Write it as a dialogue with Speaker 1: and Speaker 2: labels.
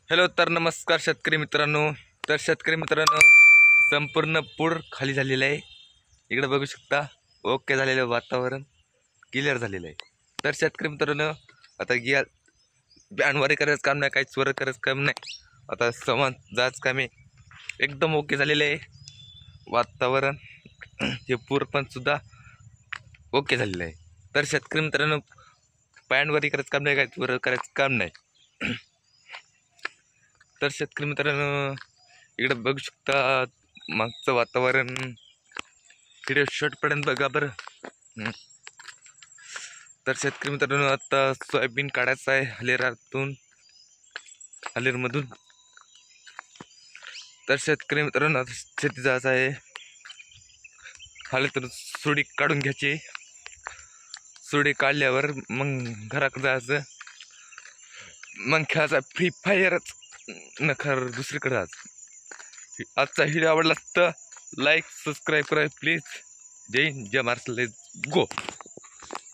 Speaker 1: Hello, तर नमस्कार शेतकरी मित्रांनो. संपूर्ण पूर खाली झालेला आहे. इकडे बघू शकता. ओके झालेलं वातावरण क्लिअर झालेलं आहे. तर शेतकरी मित्रांनो, आता या बॅनवारी करायचं काम नाही, काही चोर करायचं काम नाही. आता समान जाच कामे एकदम ओके झालेले आहे. वातावरण हे पूर पण सुद्धा ओके झालेलं आहे. तर शेतकरी मित्रांनो, बॅनवारी करायचं काम नाही, काही चोर करायचं काम नाही. तर शेतकरी मित्रांनो, इकडे बघू शकता मागचं वातावरण. व्हिडिओ शॉर्टपर्यंत बघा बरं. तर शेतकरी मित्रांनो, आता सोयाबीन काढायचं आहे हलेरमधून. तर शेतकरी मित्रांनो, आता शेती जायचं आहे. हलेतून सुडी काढून घ्यायची. सुडी काढल्यावर मग घराकडे जायचं. मग खेळायचा फ्री फायरच नखर दुसरीकडे जायचं. आजचा व्हिडिओ आवडला तर लाईक सबस्क्राईब करा प्लीज. जय हिंद, जय महाराष्ट्र, लेट्स गो.